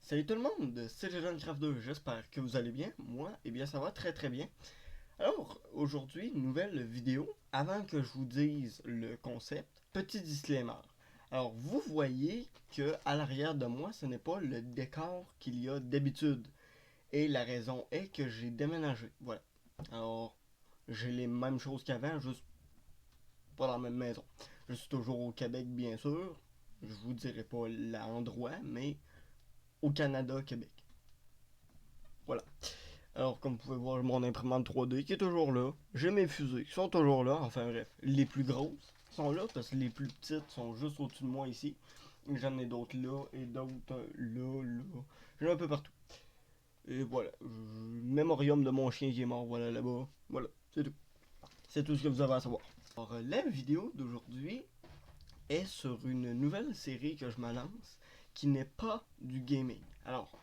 Salut tout le monde, c'est Craft 2, j'espère que vous allez bien. Moi, eh bien ça va très très bien. Alors, aujourd'hui, nouvelle vidéo. Avant que je vous dise le concept, petit disclaimer. Alors, vous voyez que à l'arrière de moi, ce n'est pas le décor qu'il y a d'habitude. Et la raison est que j'ai déménagé. Voilà. Alors, j'ai les mêmes choses qu'avant, juste pas dans la même maison. Je suis toujours au Québec, bien sûr. Je vous dirai pas l'endroit, mais au Canada, Québec. Voilà. Alors, comme vous pouvez voir, mon imprimante 3D qui est toujours là. J'ai mes fusées qui sont toujours là. Enfin bref, les plus grosses sont là parce que les plus petites sont juste au-dessus de moi ici. J'en ai d'autres là et d'autres là, là. J'en ai un peu partout. Et voilà. Mémorium de mon chien qui est mort, voilà là-bas. Voilà, c'est tout. C'est tout ce que vous avez à savoir. Alors, la vidéo d'aujourd'hui est sur une nouvelle série que je me lance qui n'est pas du gaming. Alors,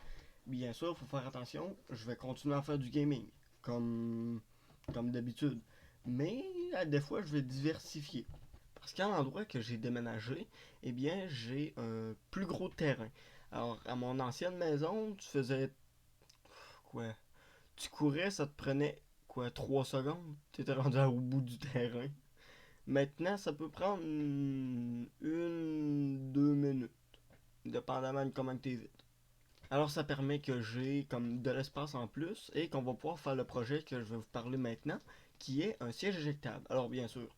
bien sûr, il faut faire attention, je vais continuer à faire du gaming, comme d'habitude. Mais des fois, je vais diversifier. Parce qu'à l'endroit que j'ai déménagé, eh bien, j'ai un plus gros terrain. Alors, à mon ancienne maison, tu faisais quoi? Tu courais, ça te prenait quoi, 3 secondes? Tu étais rendu au bout du terrain. Maintenant, ça peut prendre 2 minutes, dépendamment de comment tu es vite. Alors ça permet que j'ai comme de l'espace en plus et qu'on va pouvoir faire le projet que je vais vous parler maintenant, qui est un siège éjectable. Alors bien sûr,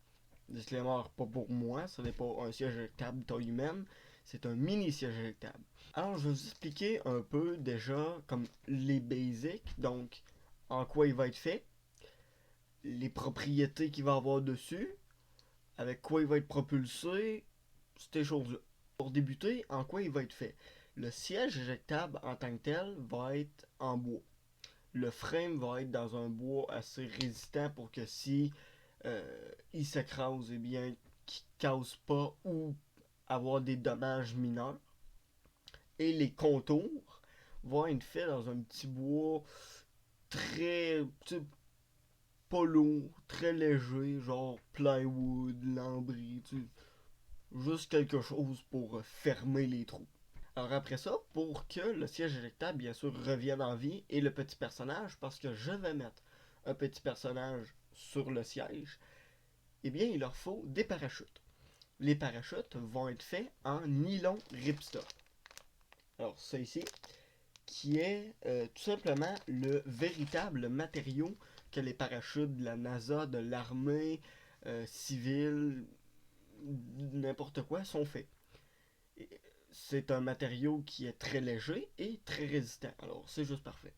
disclaimer, pas pour moi, ce n'est pas un siège éjectable taille humaine, c'est un mini siège éjectable. Alors je vais vous expliquer un peu déjà comme les basics, donc en quoi il va être fait, les propriétés qu'il va avoir dessus, avec quoi il va être propulsé, ces choses-là. Pour débuter, en quoi il va être fait? Le siège éjectable en tant que tel va être en bois. Le frame va être dans un bois assez résistant pour que si il s'écrase, eh bien, qu'il ne casse pas ou avoir des dommages mineurs. Et les contours vont être faits dans un petit bois très, pas lourd, très léger, genre plywood, lambris, juste quelque chose pour fermer les trous. Alors après ça, pour que le siège éjectable, bien sûr, revienne en vie et le petit personnage, parce que je vais mettre un petit personnage sur le siège, eh bien, il leur faut des parachutes. Les parachutes vont être faits en nylon ripstop. Alors, ça ici, qui est tout simplement le véritable matériau que les parachutes de la NASA, de l'armée civile, n'importe quoi, sont faits. C'est un matériau qui est très léger et très résistant. Alors, c'est juste parfait.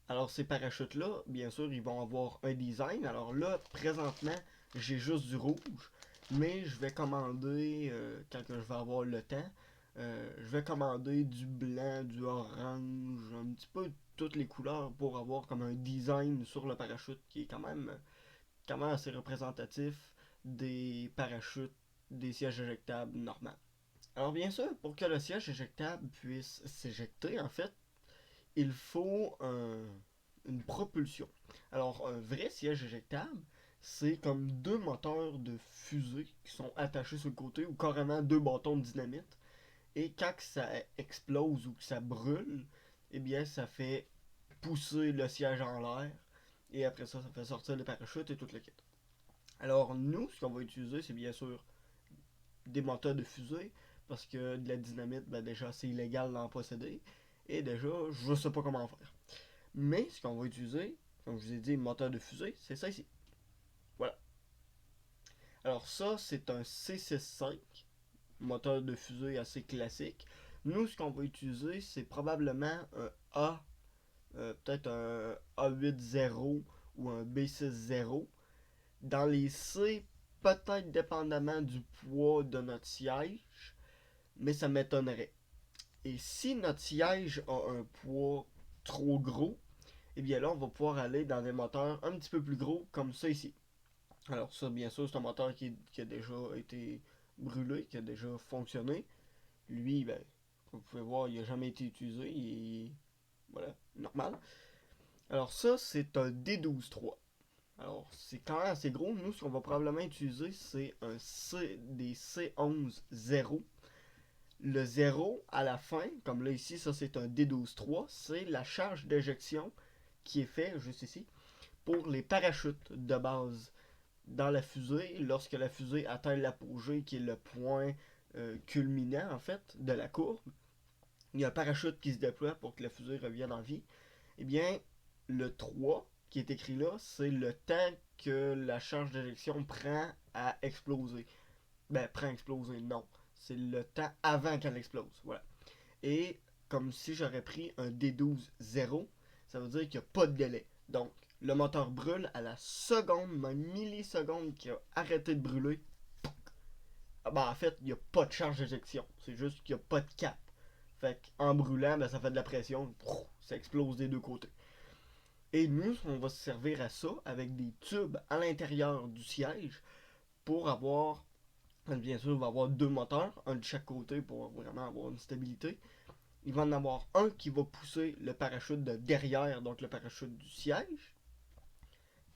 Alors, ces parachutes-là, bien sûr, ils vont avoir un design. Alors là, présentement, j'ai juste du rouge. Mais je vais commander, quand je vais avoir le temps, je vais commander du blanc, du orange, un petit peu toutes les couleurs pour avoir comme un design sur le parachute qui est quand même assez représentatif des parachutes des sièges éjectables normaux. Alors bien sûr, pour que le siège éjectable puisse s'éjecter, en fait, il faut une propulsion. Alors un vrai siège éjectable, c'est comme deux moteurs de fusée qui sont attachés sur le côté ou carrément deux bâtons de dynamite. Et quand ça explose ou que ça brûle, eh bien ça fait pousser le siège en l'air. Et après ça, ça fait sortir le parachute et tout le kit. Alors nous, ce qu'on va utiliser, c'est bien sûr des moteurs de fusée, parce que de la dynamite, ben déjà, c'est illégal d'en posséder. Et déjà, je sais pas comment faire. Mais ce qu'on va utiliser, comme je vous ai dit, moteur de fusée, c'est ça ici. Voilà. Alors ça, c'est un C65, moteur de fusée assez classique. Nous, ce qu'on va utiliser, c'est probablement un A, peut-être un A80 ou un B60. Dans les C, peut-être dépendamment du poids de notre siège, mais ça m'étonnerait. Et si notre siège a un poids trop gros, eh bien là, on va pouvoir aller dans des moteurs un petit peu plus gros, comme ça ici. Alors ça, bien sûr, c'est un moteur qui a déjà été brûlé, qui a déjà fonctionné. Lui, ben, comme vous pouvez voir, il n'a jamais été utilisé. Voilà, normal. Alors ça, c'est un D12-3. Alors, c'est quand même assez gros. Nous, ce qu'on va probablement utiliser, c'est des C11-0. Le 0 à la fin, comme là ici, ça c'est un D12-3, c'est la charge d'éjection qui est faite juste ici pour les parachutes de base dans la fusée lorsque la fusée atteint l'apogée qui est le point culminant en fait de la courbe. Il y a un parachute qui se déploie pour que la fusée revienne en vie. Eh bien, le 3 qui est écrit là, c'est le temps que la charge d'éjection prend à exploser. Ben, prend à exploser, non. C'est le temps avant qu'elle explose. Voilà. Et comme si j'aurais pris un D12-0, ça veut dire qu'il n'y a pas de délai. Donc, le moteur brûle à la seconde, ma milliseconde qui a arrêté de brûler. Ah ben, en fait, il n'y a pas de charge d'éjection. C'est juste qu'il n'y a pas de cap. Fait qu'en brûlant, ben, ça fait de la pression. Ça explose des deux côtés. Et nous, on va se servir à ça avec des tubes à l'intérieur du siège pour avoir, bien sûr, on va avoir deux moteurs, un de chaque côté pour vraiment avoir une stabilité. Il va en avoir un qui va pousser le parachute de derrière, donc le parachute du siège,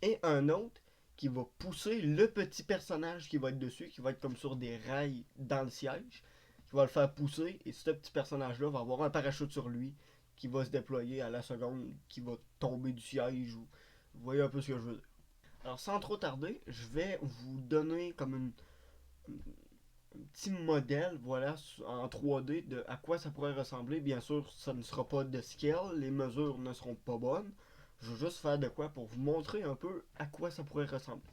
et un autre qui va pousser le petit personnage qui va être dessus, qui va être comme sur des rails dans le siège, qui va le faire pousser, et ce petit personnage-là va avoir un parachute sur lui qui va se déployer à la seconde, qui va tomber du siège, ou vous voyez un peu ce que je veux dire. Alors sans trop tarder, je vais vous donner comme un petit modèle, voilà, en 3D de à quoi ça pourrait ressembler. Bien sûr, ça ne sera pas de scale, les mesures ne seront pas bonnes. Je vais juste faire de quoi pour vous montrer un peu à quoi ça pourrait ressembler.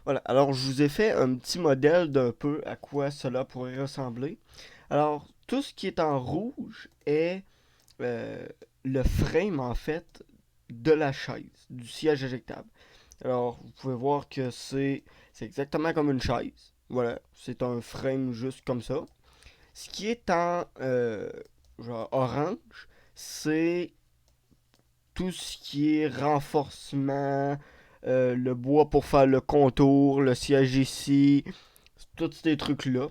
Voilà, alors je vous ai fait un petit modèle d'un peu à quoi cela pourrait ressembler. Alors, tout ce qui est en rouge est euh, le frame en fait de la chaise, du siège éjectable. Alors, vous pouvez voir que c'est exactement comme une chaise. Voilà, c'est un frame juste comme ça. Ce qui est en genre orange, c'est tout ce qui est renforcement, le bois pour faire le contour, le siège ici, tous ces trucs-là.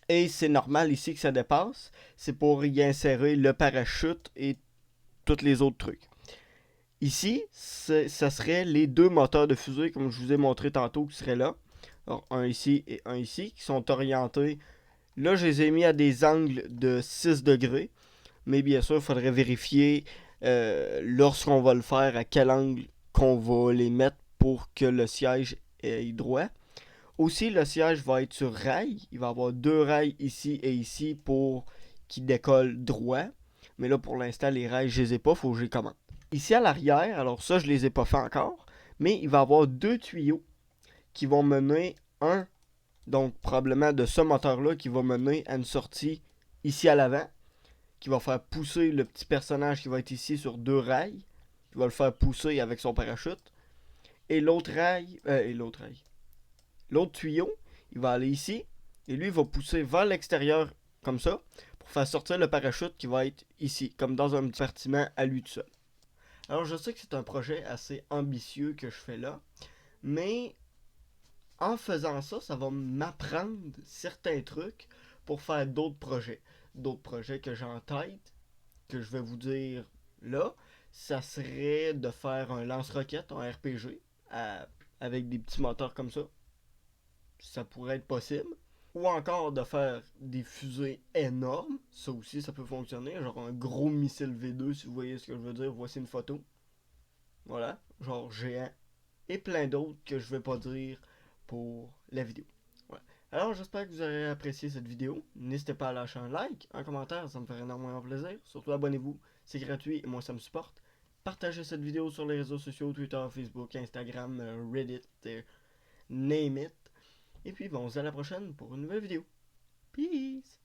Et c'est normal ici que ça dépasse. C'est pour y insérer le parachute et tous les autres trucs. Ici, ça serait les deux moteurs de fusée, comme je vous ai montré tantôt, qui seraient là. Alors, un ici et un ici, qui sont orientés. Là, je les ai mis à des angles de 6 degrés. Mais bien sûr, il faudrait vérifier lorsqu'on va le faire à quel angle qu'on va les mettre pour que le siège ait droit. Aussi, le siège va être sur rail. Il va y avoir deux rails ici et ici pour qu'il décolle droit. Mais là, pour l'instant, les rails, je les ai pas, il faut que je les commande. Ici à l'arrière, alors ça, je les ai pas fait encore, mais il va y avoir deux tuyaux qui vont mener donc probablement de ce moteur-là, qui va mener à une sortie ici à l'avant, qui va faire pousser le petit personnage qui va être ici sur deux rails, qui va le faire pousser avec son parachute. Et l'autre tuyau, il va aller ici, et lui, il va pousser vers l'extérieur, comme ça, pour faire sortir le parachute qui va être ici, comme dans un petit compartiment à lui tout seul. Alors, je sais que c'est un projet assez ambitieux que je fais là, mais en faisant ça, ça va m'apprendre certains trucs pour faire d'autres projets. D'autres projets que j'ai en tête, que je vais vous dire là, ça serait de faire un lance-roquette en RPG avec des petits moteurs comme ça. Ça pourrait être possible. Ou encore de faire des fusées énormes. Ça aussi, ça peut fonctionner. Genre un gros missile V2, si vous voyez ce que je veux dire. Voici une photo. Voilà. Genre géant. Et plein d'autres que je vais pas dire pour la vidéo. Ouais. Alors j'espère que vous aurez apprécié cette vidéo. N'hésitez pas à lâcher un like, un commentaire, ça me ferait énormément plaisir. Surtout abonnez-vous, c'est gratuit et moi ça me supporte. Partagez cette vidéo sur les réseaux sociaux, Twitter, Facebook, Instagram, Reddit, name it. Et puis bon, on se dit à la prochaine pour une nouvelle vidéo. Peace!